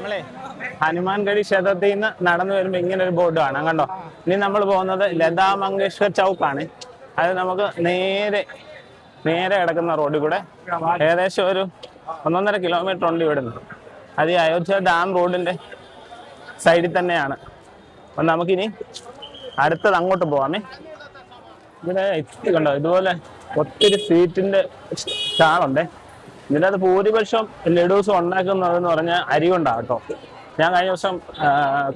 നമ്മളെ ഹനുമാൻഗഡി ക്ഷേത്രത്തിൽ നിന്ന് നടന്നു വരുമ്പോൾ ഇങ്ങനെ ഒരു ബോർഡ് കാണാം കണ്ടോ. ഇനി നമ്മൾ പോകുന്നത് ലതാ മങ്കേഷ്കർ ചൗക്കാണ്. അത് നമുക്ക് നേരെ നേരെ കിടക്കുന്ന റോഡിൽ കൂടെ ഏകദേശം ഒരു 1.5 കിലോമീറ്റർ ഉണ്ട് ഇവിടുന്ന്. അത് ഈ അയോധ്യ ഡാം റോഡിന്റെ സൈഡിൽ തന്നെയാണ്. അപ്പം നമുക്കിനി അടുത്തത് അങ്ങോട്ട് പോവാമേ. ഇവിടെ കണ്ടോ ഇതുപോലെ ഒത്തിരി സ്വീറ്റിന്റെ സ്റ്റാളുണ്ട്. ഇതിനകത്ത് ഭൂരിപക്ഷം ലഡൂസ് ഉണ്ടാക്കുന്നതെന്ന് പറഞ്ഞാൽ അരി കൊണ്ടാണ് കേട്ടോ. ഞാൻ കഴിഞ്ഞ ദിവസം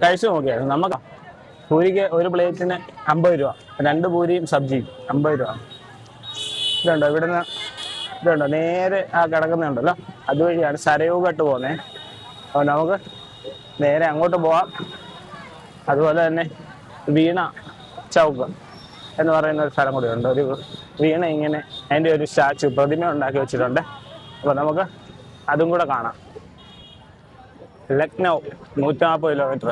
കഴിച്ചു നോക്കിയായിരുന്നു. നമുക്ക് പൂരിക്ക് ഒരു പ്ലേറ്റിന് 50 രൂപ, 2 പൂരിയും സബ്ജിയും 50 രൂപ. ഇതുണ്ടോ ഇവിടുന്ന്, ഇതുണ്ടോ നേരെ ആ കിടക്കുന്നുണ്ടല്ലോ, അതുവഴിയാണ് സരയൂ ഘട്ട് പോകുന്നത്. അപ്പോൾ നമുക്ക് നേരെ അങ്ങോട്ട് പോവാം. അതുപോലെ തന്നെ വീണ ചൗക്ക് എന്ന് പറയുന്ന ഒരു സ്ഥലം കൂടി ഉണ്ട്. ഒരു വീണ ഇങ്ങനെ അതിൻ്റെ ഒരു സ്റ്റാച്ചു പ്രതിമ ഉണ്ടാക്കി വെച്ചിട്ടുണ്ട്. അപ്പോൾ നമുക്ക് അതും കൂടെ കാണാം. Lucknow 140 kilometre,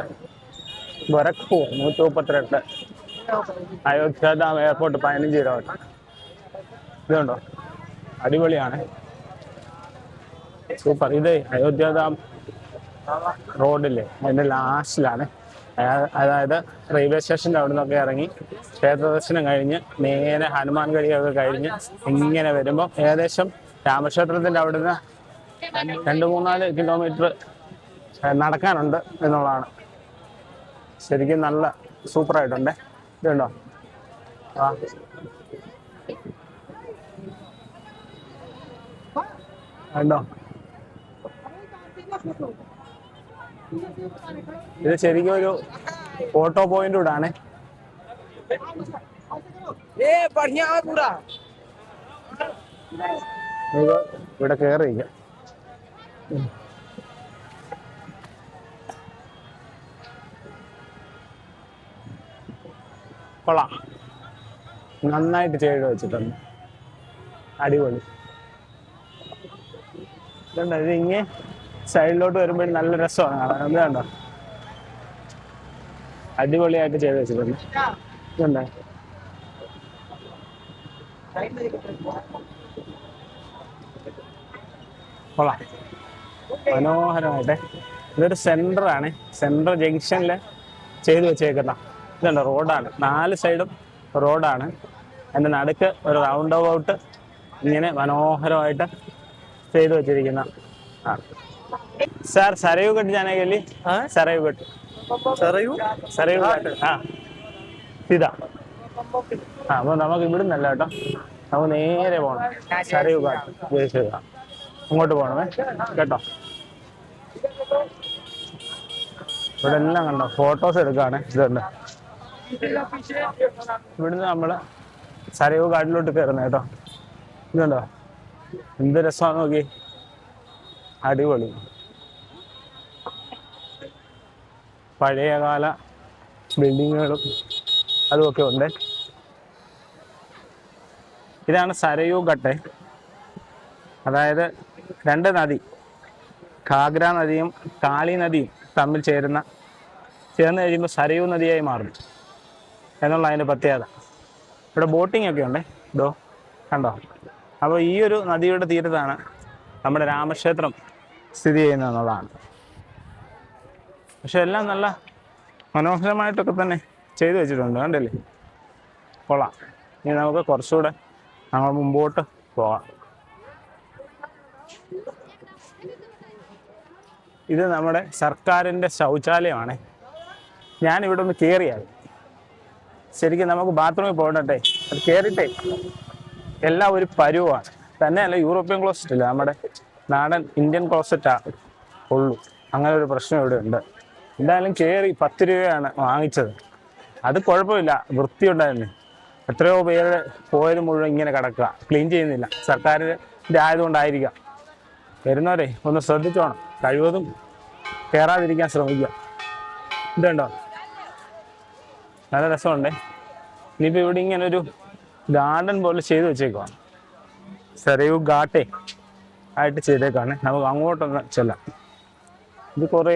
Gorakhpur 138, Ayodhya airport 15 kilometre. ഇതുണ്ടോ അടിപൊളിയാണ്, സൂപ്പർ. ഇത് അയോധ്യ റോഡില്ലേ അതിൻ്റെ ലാസ്റ്റിലാണ്. അതായത് റെയിൽവേ സ്റ്റേഷൻ്റെ അവിടെ നിന്നൊക്കെ ഇറങ്ങി ക്ഷേത്ര ദർശനം കഴിഞ്ഞ് നേരെ ഹനുമാൻഗഡിയൊക്കെ കഴിഞ്ഞ് ഇങ്ങനെ വരുമ്പോൾ ഏകദേശം രാമക്ഷേത്രത്തിൻ്റെ അവിടെ നിന്ന് 2-3-4 കിലോമീറ്റർ നടക്കാനുണ്ട് എന്നുള്ളതാണ്. ശരിക്കും നല്ല സൂപ്പറായിട്ടുണ്ട്. ഇതുണ്ടോ ആ ഉണ്ടോ, ഇത് ശരിക്കും ഒരു ഫോട്ടോ പോയിന്റ് കൂടെ ആണ്. ഇവിടെ കേറിയില്ല. കൊള്ളാം, നന്നായിട്ട് ചെയ്ത് വെച്ചിട്ടുണ്ട്, അടിപൊളി. ഇതുണ്ടോ ഇത് ഇങ്ങനെ സൈഡിലോട്ട് വരുമ്പോൾ നല്ല രസമാണ് കാണാൻ. അത് കണ്ടോ അടിപൊളിയായിട്ട് ചെയ്ത് വെച്ചിട്ടുണ്ട്. ഇതുണ്ടോ കൊള്ളാം, മനോഹരമായിട്ട്. ഇതൊരു സെന്ററാണ്, സെൻട്രൽ ജംഗ്ഷനിൽ ചെയ്തു വെച്ചേക്കുന്ന. ഇതുണ്ടോ റോഡാണ്, 4 സൈഡും റോഡാണ്. അതിൻ്റെ നടുക്ക് ഒരു റൗണ്ട് അബൌട്ട് ഇങ്ങനെ മനോഹരമായിട്ട് ചെയ്തു വെച്ചിരിക്കുന്ന. सर सरयू घाट जाने के लिए सरयू घाट सरयू घाट हाँ सीधा हाँ അപ്പോൾ നമുക്ക് ഇവിടുന്നല്ല കേട്ടോ, നമുക്ക് നേരെ പോകണം സരയൂ ഘാട്ട് ജയിച്ചത്. അങ്ങോട്ട് പോകണമേ കേട്ടോ. ഇവിടെ എല്ലാം കണ്ടോ ഫോട്ടോസ് എടുക്കുകയാണ്. ഇതുണ്ട് ഇവിടുന്ന് നമ്മൾ സരയൂ ഘാട്ടിലോട്ട് കയറുന്നത് കേട്ടോ. ഇതുണ്ടോ എന്ത് രസമാണ് നോക്കി, അടിപൊളി. പഴയകാല ബിൽഡിങ്ങുകളും അതുമൊക്കെ ഉണ്ട്. ഇതാണ് സരയൂ ഘട്ട്. അതായത് 2 നദി, ഘാഗ്ര നദിയും കാളി നദിയും തമ്മിൽ ചേർന്ന് കഴിയുമ്പോൾ സരയൂ നദിയായി മാറും എന്നുള്ള അതിൻ്റെ പ്രത്യേകത. ഇവിടെ ബോട്ടിംഗ് ഒക്കെ ഉണ്ട് ഇതോ കണ്ടോ. അപ്പോൾ ഈ ഒരു നദിയുടെ തീരത്താണ് നമ്മുടെ രാമക്ഷേത്രം സ്ഥിതി ചെയ്യുന്നതെന്നുള്ളതാണ്. പക്ഷെ എല്ലാം നല്ല മനോഹരമായിട്ടൊക്കെ തന്നെ ചെയ്തു വെച്ചിട്ടുണ്ട്, കണ്ടില്ലേ, കൊള്ളാം. ഇനി നമുക്ക് കുറച്ചുകൂടെ നമ്മൾ മുമ്പോട്ട് പോകാം. ഇത് നമ്മുടെ സർക്കാരിൻ്റെ ശൗചാലയമാണ്. ഞാനിവിടെ ഒന്ന് കയറിയാൽ ശരിക്കും നമുക്ക് ബാത്റൂമിൽ പോകണ്ടേ, അത് കയറിയിട്ടേ എല്ലാം ഒരു പരുവാണ്. തന്നെയല്ല യൂറോപ്യൻ ക്ലോസറ്റ് ഇല്ല, നമ്മുടെ നാടൻ ഇന്ത്യൻ ക്ലോസറ്റാണ് ഉള്ളൂ. അങ്ങനെ ഒരു പ്രശ്നം ഇവിടെ ഉണ്ട്. എന്തായാലും കയറി 10 രൂപയാണ് വാങ്ങിച്ചത്. അത് കുഴപ്പമില്ല, വൃത്തിയുണ്ടായിരുന്നു. എത്രയോ പേര് പോയത് മുഴുവൻ ഇങ്ങനെ കിടക്കുക, ക്ലീൻ ചെയ്യുന്നില്ല. സർക്കാരിൻ്റെ ആയതുകൊണ്ടായിരിക്കാം. വരുന്നവരെ ഒന്ന് ശ്രദ്ധിച്ചോണം, കഴിവതും കയറാതിരിക്കാൻ ശ്രമിക്കുക. ഇതുണ്ടോ നല്ല രസമുണ്ട്. ഇനിയിപ്പോൾ ഇവിടെ ഇങ്ങനൊരു ഗാർഡൻ പോലെ ചെയ്ത് വെച്ചേക്കുവാണ്, സരയൂ ഘാട്ടേ ആയിട്ട് ചെയ്തേക്കാണ്. നമുക്ക് അങ്ങോട്ടൊന്ന് ചെല്ലാം. ഇത് കുറേ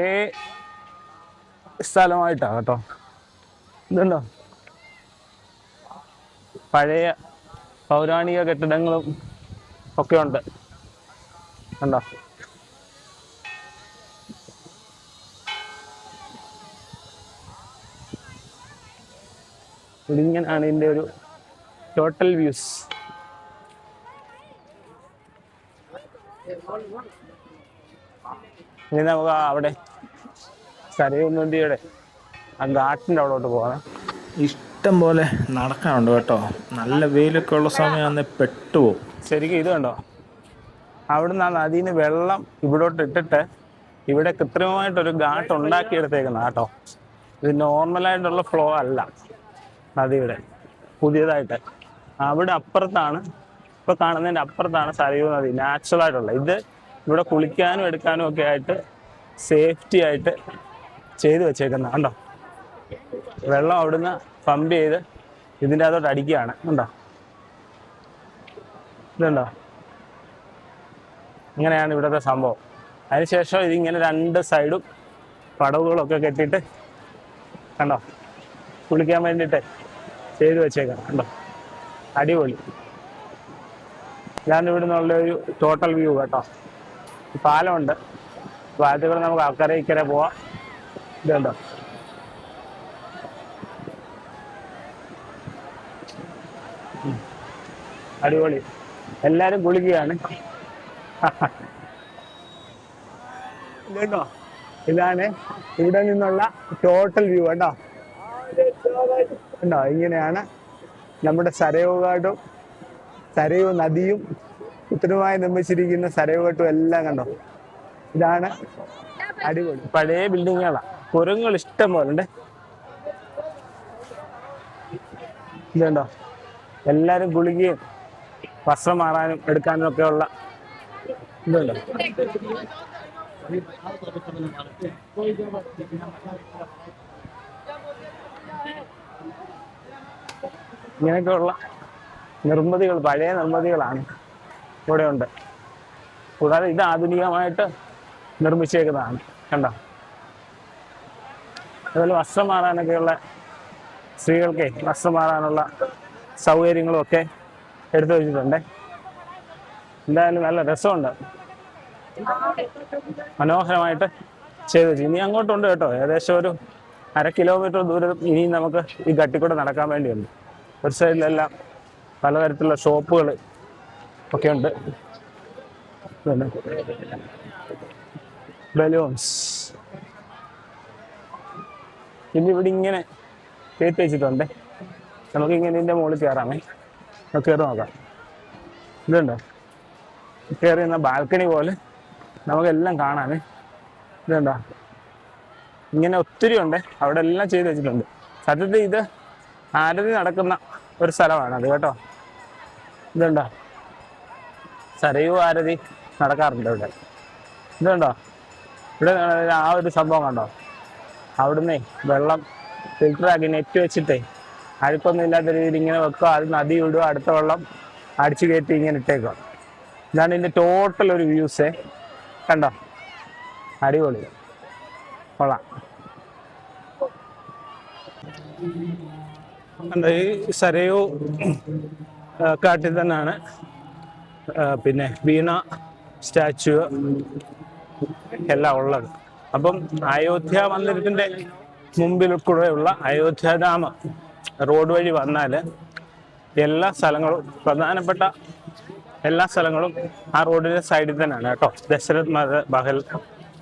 സ്ഥലമായിട്ടാണ് കേട്ടോ. ഇതുണ്ടോ പഴയ പൗരാണിക കെട്ടിടങ്ങളും ഒക്കെ ഉണ്ട് കണ്ടോ. ഇതിങ്ങനെയാണ് ഇതിൻ്റെ ഒരു ടോട്ടൽ വ്യൂസ്. ഇനി നമുക്ക് അവിടെ സരയൂ നദിയുടെ ആ ഘാട്ടിൻ്റെ അവിടോട്ട് പോകാം. ഇഷ്ടം പോലെ നടക്കാനുണ്ട് കേട്ടോ. നല്ല വെയിലൊക്കെ ഉള്ള സമയമാണെന്ന് പെട്ടുപോകും. ശരിക്കും ഇത് കണ്ടോ, അവിടുന്ന് ആ നദിയിൽ നിന്ന് വെള്ളം ഇവിടോട്ട് ഇട്ടിട്ട് ഇവിടെ കൃത്രിമമായിട്ടൊരു ഘാട്ട് ഉണ്ടാക്കിയെടുത്തേക്കുന്ന കേട്ടോ. ഇത് നോർമലായിട്ടുള്ള ഫ്ലോ അല്ല നദിയുടെ, പുതിയതായിട്ട്. അവിടെ അപ്പുറത്താണ്, ഇപ്പോൾ കാണുന്നതിൻ്റെ അപ്പുറത്താണ് സരയൂ നദി നാച്ചുറലായിട്ടുള്ള. ഇത് ഇവിടെ കുളിക്കാനും എടുക്കാനും ഒക്കെ ആയിട്ട് സേഫ്റ്റി ആയിട്ട് ചെയ്തു വെച്ചേക്കുന്ന കണ്ടോ. വെള്ളം അവിടുന്ന് പമ്പ് ചെയ്ത് ഇതിൻ്റെ അതോട്ട് അടിക്കുകയാണ് കണ്ടോ. ഇതുണ്ടോ, ഇങ്ങനെയാണ് ഇവിടുത്തെ സംഭവം. അതിനുശേഷം ഇതിങ്ങനെ രണ്ട് സൈഡും പടവുകളൊക്കെ കെട്ടിയിട്ട് കണ്ടോ കുളിക്കാൻ വേണ്ടിയിട്ട് ചെയ്തു വെച്ചേക്കണം കണ്ടോ. അടിപൊളി. ഇതാണ് ഇവിടെ നിന്നുള്ളൊരു ടോട്ടൽ വ്യൂ കേട്ടോ. പാലമുണ്ട്, പാലത്തിൽ കൂടെ നമുക്ക് അക്കരെ ഇക്കരെ പോവാം. ഇതുണ്ടോ, അടിപൊളി. എല്ലാരും കുളിക്കുകയാണ്. ഇതുണ്ടോ, ഇതാണ് ഇവിടെ നിന്നുള്ള ടോട്ടൽ വ്യൂ കേട്ടോ. കണ്ടോ, ഇങ്ങനെയാണ് നമ്മുടെ സരയൂ ഘാട്ടും സരയൂ നദിയും കൃത്രിമമായി നിർമ്മിച്ചിരിക്കുന്ന സരയൂ ഘാട്ടും എല്ലാം കണ്ടോ. ഇതാണ് അടിപൊളി. പഴയ ബിൽഡിങ്ങുകളാണ്, കുരങ്ങുകൾ ഇഷ്ടം പോലെ ഉണ്ട്. ഇതുണ്ടോ, എല്ലാരും കുളിക്കുകയും വസ്ത്രം മാറാനും എടുക്കാനും ഒക്കെ ഉള്ള ഇതുണ്ടോ. ഇങ്ങനെയൊക്കെയുള്ള നിർമ്മിതികൾ, പഴയ നിർമ്മിതികളാണ് ഇവിടെ ഉണ്ട്. കൂടാതെ ഇത് ആധുനികമായിട്ട് നിർമ്മിച്ചേക്കുന്നതാണ് കണ്ടോ. അതുപോലെ വസ്ത്രം മാറാനൊക്കെയുള്ള, സ്ത്രീകൾക്ക് വസ്ത്രം മാറാനുള്ള സൗകര്യങ്ങളും ഒക്കെ എടുത്തു വെച്ചിട്ടുണ്ട്. എന്തായാലും നല്ല രസമുണ്ട്, മനോഹരമായിട്ട് ചെയ്തു വെച്ചു. ഇനി അങ്ങോട്ടുണ്ട് കേട്ടോ, ഏകദേശം ഒരു 1/2 കിലോമീറ്റർ ദൂരം ഇനിയും നമുക്ക് ഈ ഘട്ടിക്കൂടെ നടക്കാൻ വേണ്ടിയുണ്ട്. ഒരു സൈഡിലെല്ലാം പലതരത്തിലുള്ള ഷോപ്പുകൾ ഒക്കെ ഉണ്ട്. ബലൂൺസ് പിന്നെ ഇവിടെ ഇങ്ങനെ കയറ്റി വെച്ചിട്ടുണ്ട്. നമുക്കിങ്ങനെ ഇതിൻ്റെ മുകളിൽ കയറാമേ, കയറി നോക്കാം. ഇതുണ്ടോ, കയറി നിന്ന ബാൽക്കണി പോലെ നമുക്കെല്ലാം കാണാമേ. ഇതുണ്ടോ, ഇങ്ങനെ ഒത്തിരി ഉണ്ട്, അവിടെ എല്ലാം ചെയ്ത് വെച്ചിട്ടുണ്ട്. സത്യത്തിൽ ഇത് ആരതി നടക്കുന്ന ഒരു സ്ഥലമാണ് അത് കേട്ടോ. ഇതുണ്ടോ, സരയൂ ആരതി നടക്കാറുണ്ട് ഇവിടെ. ഇതുണ്ടോ, ഇവിടെ ആ ഒരു സംഭവം കണ്ടോ, അവിടുന്ന് വെള്ളം ഫിൽറ്ററാക്കി നെറ്റ് വെച്ചിട്ടേ അഴുക്കൊന്നും ഇല്ലാത്ത രീതിയിൽ ഇങ്ങനെ വെക്കുക. അത് നദി വിടുക, അടുത്ത വെള്ളം അടിച്ചു കയറ്റി ഇങ്ങനെ ഇട്ടേക്കുക. ഇതാണ് ഇതിൻ്റെ ടോട്ടൽ ഒരു വ്യൂസേ കണ്ടോ. അടിപൊളി, കൊള്ളാം. കണ്ടോ, ഈ സരയൂ കാട്ടിൽ തന്നെയാണ് പിന്നെ വീണ സ്റ്റാച്യു എല്ലാം ഉള്ളത്. അപ്പം അയോധ്യ മന്ദിരത്തിൻ്റെ മുമ്പിൽ കൂടെയുള്ള അയോധ്യാധാമ റോഡ് വഴി വന്നാൽ എല്ലാ സ്ഥലങ്ങളും, പ്രധാനപ്പെട്ട എല്ലാ സ്ഥലങ്ങളും ആ റോഡിൻ്റെ സൈഡിൽ തന്നെയാണ് കേട്ടോ. ദശരഥ് മഹൽ,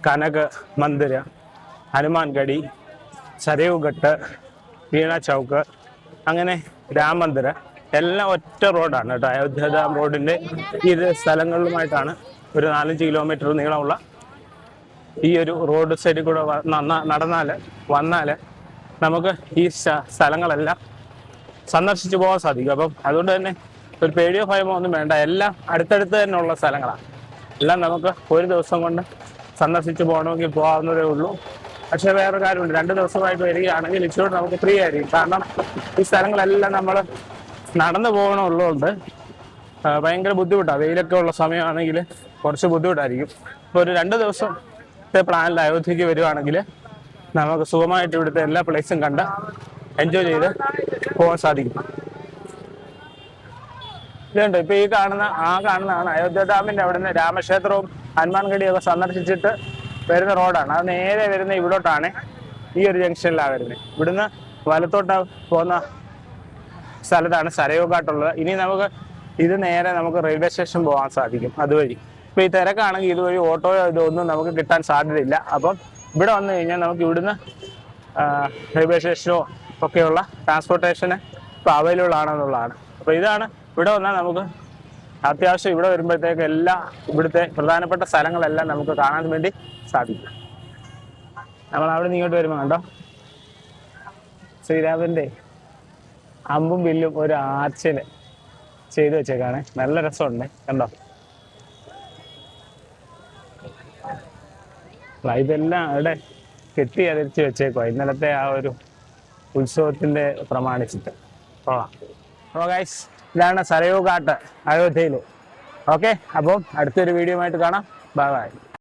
കനക് മന്ദിര, ഹനുമാൻ ഗഡി, സരയൂ ഘട്ട്, വീണ ചൗക്ക്, അങ്ങനെ രാം മന്ദിര എല്ലാം ഒറ്റ റോഡാണ് കേട്ടോ. അയോധ്യാധാം റോഡിൻ്റെ ഇരു സ്ഥലങ്ങളിലുമായിട്ടാണ് ഒരു 4-5 കിലോമീറ്റർ നീളമുള്ള ഈ ഒരു റോഡ് സൈഡിൽ കൂടെ വന്നാൽ നമുക്ക് ഈ സ്ഥലങ്ങളെല്ലാം സന്ദർശിച്ചു പോകാൻ സാധിക്കും. അപ്പം അതുകൊണ്ട് തന്നെ ഒരു പേടിയോ ഭയമോ ഒന്നും വേണ്ട, എല്ലാം അടുത്തടുത്ത് തന്നെ ഉള്ള സ്ഥലങ്ങളാണ്. എല്ലാം നമുക്ക് ഒരു ദിവസം കൊണ്ട് സന്ദർശിച്ച് പോകണമെങ്കിൽ പോകാവുന്നതേ ഉള്ളൂ. പക്ഷേ വേറൊരു കാര്യമുണ്ട്, 2 ദിവസമായിട്ട് വരികയാണെങ്കിൽ ഇച്ചിരി നമുക്ക് ഫ്രീ ആയിരിക്കും. കാരണം ഈ സ്ഥലങ്ങളെല്ലാം നമ്മൾ നടന്നു പോകണമുള്ളതുകൊണ്ട് ഭയങ്കര ബുദ്ധിമുട്ടാണ്. വെയിലൊക്കെ ഉള്ള സമയമാണെങ്കിൽ കുറച്ച് ബുദ്ധിമുട്ടായിരിക്കും. ഇപ്പോൾ ഒരു 2 ദിവസത്തെ പ്ലാനിൽ അയോധ്യയ്ക്ക് വരുവാണെങ്കിൽ നമുക്ക് സുഖമായിട്ട് ഇവിടുത്തെ എല്ലാ പ്ലേസും കണ്ട് എൻജോയ് ചെയ്ത് പോകാൻ സാധിക്കും. ഇതുണ്ട്, ഇപ്പൊ ഈ കാണുന്നതാണ് അയോധ്യ ഡാമിന്റെ അവിടുന്ന് രാമക്ഷേത്രവും ഹനുമാൻ ഗഡിയൊക്കെ സന്ദർശിച്ചിട്ട് വരുന്ന റോഡാണ്. അത് നേരെ വരുന്ന ഇവിടോട്ടാണ്, ഈ ഒരു ജംഗ്ഷനിലാണ് വരുന്നത്. ഇവിടുന്ന് വലത്തോട്ട് പോകുന്ന സ്ഥലത്താണ് സരയൂ ഘാട്ടുള്ളത്. ഇനി ഇത് നേരെ നമുക്ക് റെയിൽവേ സ്റ്റേഷൻ പോകാൻ സാധിക്കും അതുവഴി. ഇപ്പോൾ ഈ തിരക്കാണെങ്കിൽ ഇതുവഴി ഓട്ടോയോ ഇതൊന്നും നമുക്ക് കിട്ടാൻ സാധ്യതയില്ല. അപ്പം ഇവിടെ വന്നു കഴിഞ്ഞാൽ നമുക്ക് ഇവിടുന്ന് റെയിൽവേ സ്റ്റേഷനോ ഒക്കെയുള്ള ട്രാൻസ്പോർട്ടേഷന് ഇപ്പോൾ അവൈലബിൾ ആണെന്നുള്ളതാണ്. അപ്പോൾ ഇതാണ് ഇവിടെ വന്നാൽ നമുക്ക് അത്യാവശ്യം ഇവിടെ വരുമ്പോഴത്തേക്ക് ഇവിടുത്തെ പ്രധാനപ്പെട്ട സ്ഥലങ്ങളെല്ലാം നമുക്ക് കാണാൻ വേണ്ടി സാധിക്കും. നമ്മൾ അവിടെ നിന്ന് ഇങ്ങോട്ട് വരുമ്പോൾ കണ്ടോ, ശ്രീരാമൻ്റെ അമ്പും വില്ലും ഒരു ആർച്ചിൽ ചെയ്തു വെച്ചേക്കാണ്. നല്ല രസമുണ്ട് കണ്ടോ. ഇതെല്ലാം അവിടെ കെട്ടി അരച്ച് വെച്ചേക്കുവാ ഇന്നലത്തെ ആ ഒരു ഉത്സവത്തിൻ്റെ പ്രമാണിച്ചിട്ട്. ഗൈസ്, ഇതാണ് സരയൂ ഘാട്ട് അയോധ്യയിൽ. ഓക്കെ, അപ്പം അടുത്തൊരു വീഡിയോ ആയിട്ട് കാണാം. Bye bye.